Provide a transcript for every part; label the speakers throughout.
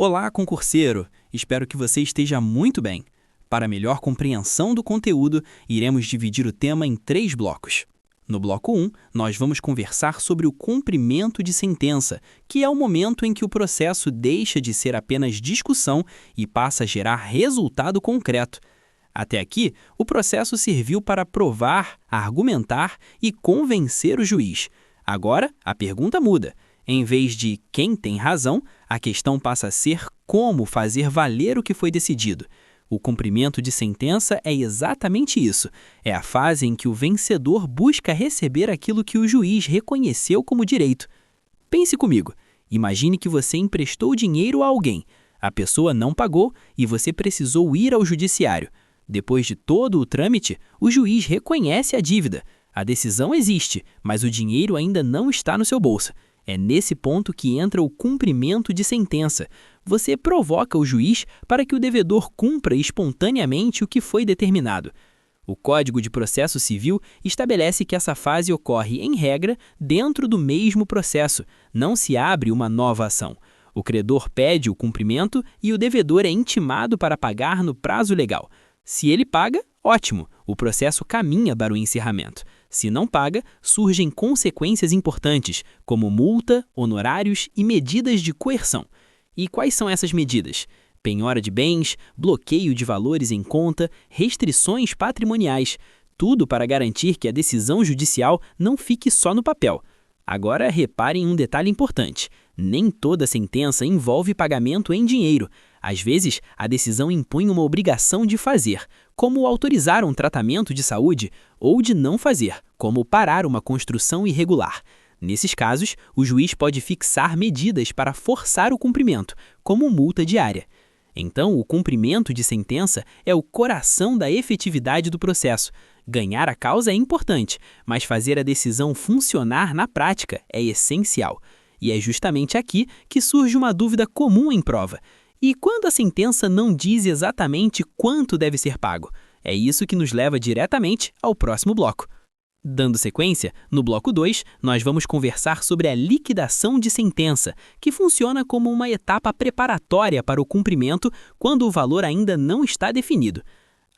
Speaker 1: Olá, concurseiro! Espero que você esteja muito bem. Para melhor compreensão do conteúdo, iremos dividir o tema em 3 blocos. No bloco 1, nós vamos conversar sobre o cumprimento de sentença, que é o momento em que o processo deixa de ser apenas discussão e passa a gerar resultado concreto. Até aqui, o processo serviu para provar, argumentar e convencer o juiz. Agora, a pergunta muda. Em vez de quem tem razão, a questão passa a ser como fazer valer o que foi decidido. O cumprimento de sentença é exatamente isso. É a fase em que o vencedor busca receber aquilo que o juiz reconheceu como direito. Pense comigo. Imagine que você emprestou dinheiro a alguém. A pessoa não pagou e você precisou ir ao judiciário. Depois de todo o trâmite, o juiz reconhece a dívida. A decisão existe, mas o dinheiro ainda não está no seu bolso. É nesse ponto que entra o cumprimento de sentença. Você provoca o juiz para que o devedor cumpra espontaneamente o que foi determinado. O Código de Processo Civil estabelece que essa fase ocorre, em regra, dentro do mesmo processo. Não se abre uma nova ação. O credor pede o cumprimento e o devedor é intimado para pagar no prazo legal. Se ele paga, ótimo, o processo caminha para o encerramento. Se não paga, surgem consequências importantes, como multa, honorários e medidas de coerção. E quais são essas medidas? Penhora de bens, bloqueio de valores em conta, restrições patrimoniais. Tudo para garantir que a decisão judicial não fique só no papel. Agora, reparem um detalhe importante. Nem toda sentença envolve pagamento em dinheiro. Às vezes, a decisão impõe uma obrigação de fazer, como autorizar um tratamento de saúde, ou de não fazer, como parar uma construção irregular. Nesses casos, o juiz pode fixar medidas para forçar o cumprimento, como multa diária. Então, o cumprimento de sentença é o coração da efetividade do processo. Ganhar a causa é importante, mas fazer a decisão funcionar na prática é essencial. E é justamente aqui que surge uma dúvida comum em prova. E quando a sentença não diz exatamente quanto deve ser pago? É isso que nos leva diretamente ao próximo bloco. Dando sequência, no bloco 2, nós vamos conversar sobre a liquidação de sentença, que funciona como uma etapa preparatória para o cumprimento quando o valor ainda não está definido.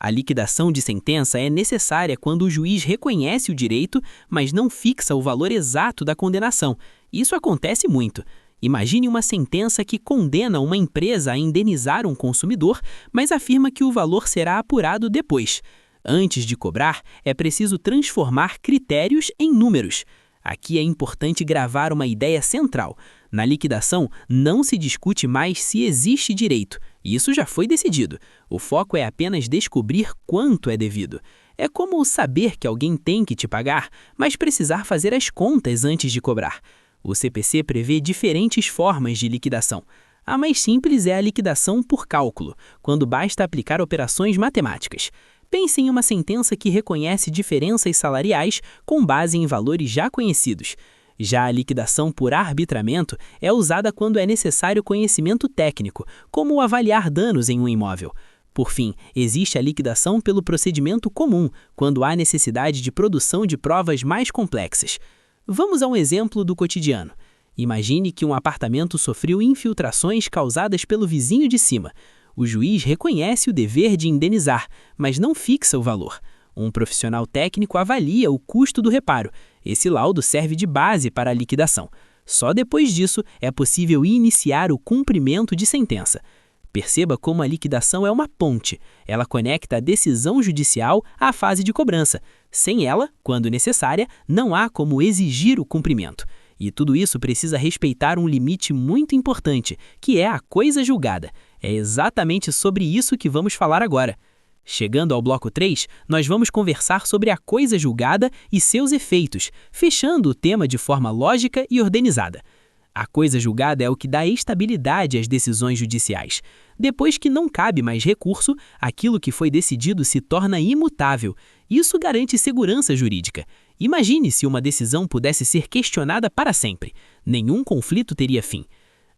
Speaker 1: A liquidação de sentença é necessária quando o juiz reconhece o direito, mas não fixa o valor exato da condenação. Isso acontece muito. Imagine uma sentença que condena uma empresa a indenizar um consumidor, mas afirma que o valor será apurado depois. Antes de cobrar, é preciso transformar critérios em números. Aqui é importante gravar uma ideia central. Na liquidação, não se discute mais se existe direito. Isso já foi decidido. O foco é apenas descobrir quanto é devido. É como saber que alguém tem que te pagar, mas precisar fazer as contas antes de cobrar. O CPC prevê diferentes formas de liquidação. A mais simples é a liquidação por cálculo, quando basta aplicar operações matemáticas. Pense em uma sentença que reconhece diferenças salariais com base em valores já conhecidos. Já a liquidação por arbitramento é usada quando é necessário conhecimento técnico, como avaliar danos em um imóvel. Por fim, existe a liquidação pelo procedimento comum, quando há necessidade de produção de provas mais complexas. Vamos a um exemplo do cotidiano. Imagine que um apartamento sofreu infiltrações causadas pelo vizinho de cima. O juiz reconhece o dever de indenizar, mas não fixa o valor. Um profissional técnico avalia o custo do reparo. Esse laudo serve de base para a liquidação. Só depois disso é possível iniciar o cumprimento de sentença. Perceba como a liquidação é uma ponte. Ela conecta a decisão judicial à fase de cobrança. Sem ela, quando necessária, não há como exigir o cumprimento. E tudo isso precisa respeitar um limite muito importante, que é a coisa julgada. É exatamente sobre isso que vamos falar agora. Chegando ao bloco 3, nós vamos conversar sobre a coisa julgada e seus efeitos, fechando o tema de forma lógica e organizada. A coisa julgada é o que dá estabilidade às decisões judiciais. Depois que não cabe mais recurso, aquilo que foi decidido se torna imutável. Isso garante segurança jurídica. Imagine se uma decisão pudesse ser questionada para sempre. Nenhum conflito teria fim.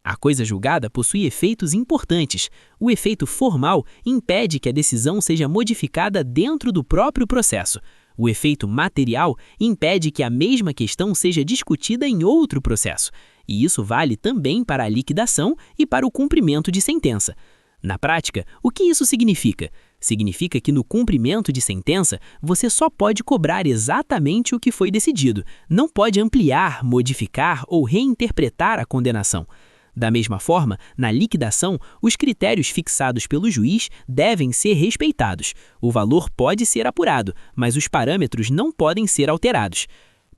Speaker 1: A coisa julgada possui efeitos importantes. O efeito formal impede que a decisão seja modificada dentro do próprio processo. O efeito material impede que a mesma questão seja discutida em outro processo. e isso vale também para a liquidação e para o cumprimento de sentença. Na prática, o que isso significa? Significa que no cumprimento de sentença, você só pode cobrar exatamente o que foi decidido, não pode ampliar, modificar ou reinterpretar a condenação. Da mesma forma, na liquidação, os critérios fixados pelo juiz devem ser respeitados. O valor pode ser apurado, mas os parâmetros não podem ser alterados.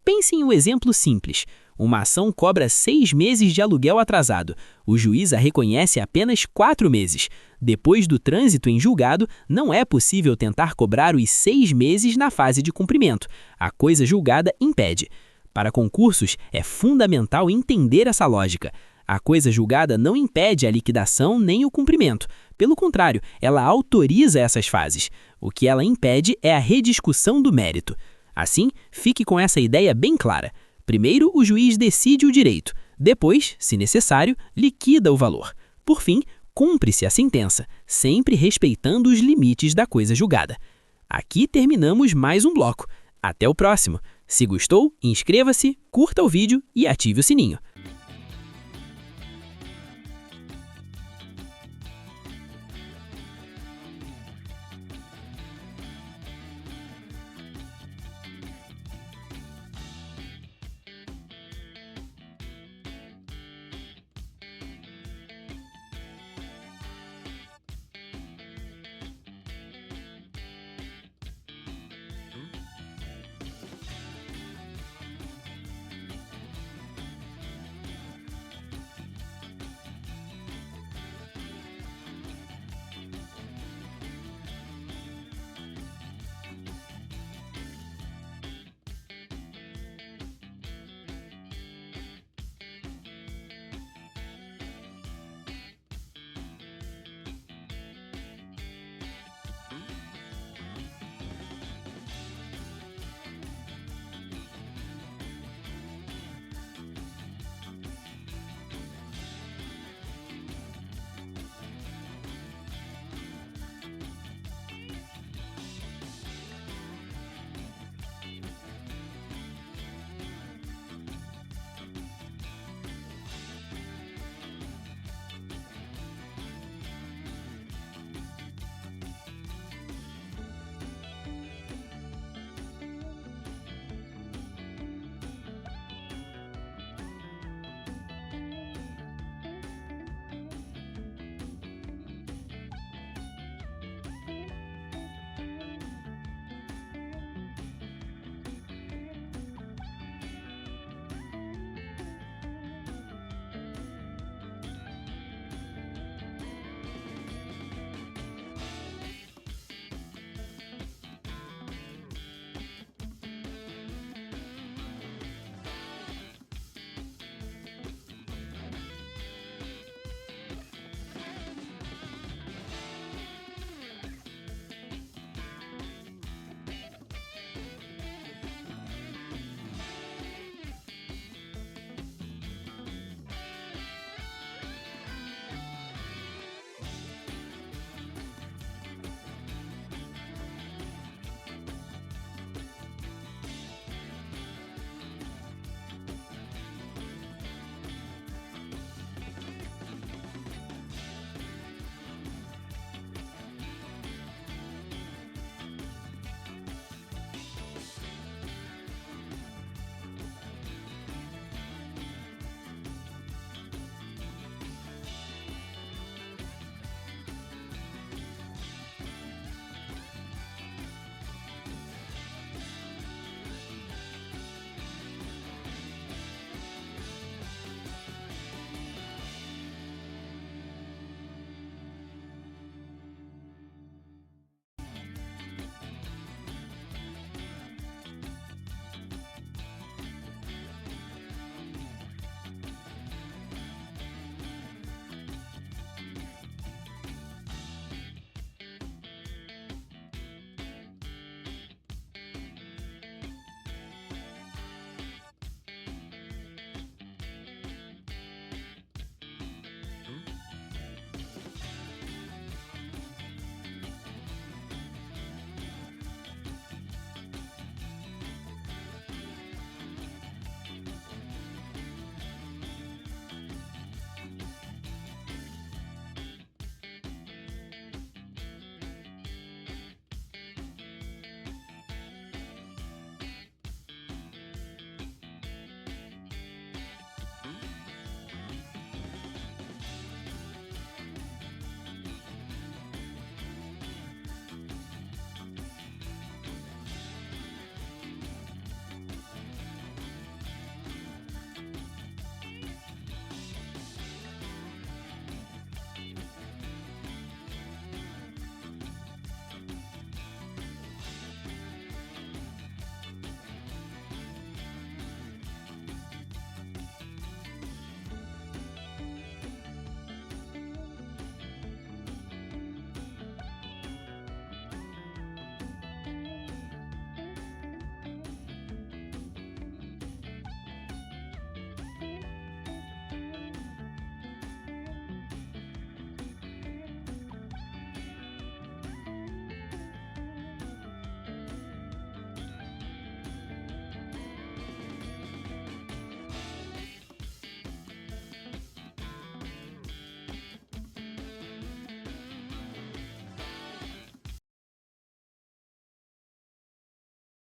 Speaker 1: Pense em um exemplo simples. Uma ação cobra 6 meses de aluguel atrasado. O juiz a reconhece apenas 4 meses. Depois do trânsito em julgado, não é possível tentar cobrar os 6 meses na fase de cumprimento. A coisa julgada impede. Para concursos, é fundamental entender essa lógica. A coisa julgada não impede a liquidação nem o cumprimento. Pelo contrário, ela autoriza essas fases. O que ela impede é a rediscussão do mérito. Assim, fique com essa ideia bem clara. Primeiro, o juiz decide o direito. Depois, se necessário, liquida o valor. Por fim, cumpre-se a sentença, sempre respeitando os limites da coisa julgada. Aqui terminamos mais um bloco. Até o próximo. Se gostou, inscreva-se, curta o vídeo e ative o sininho.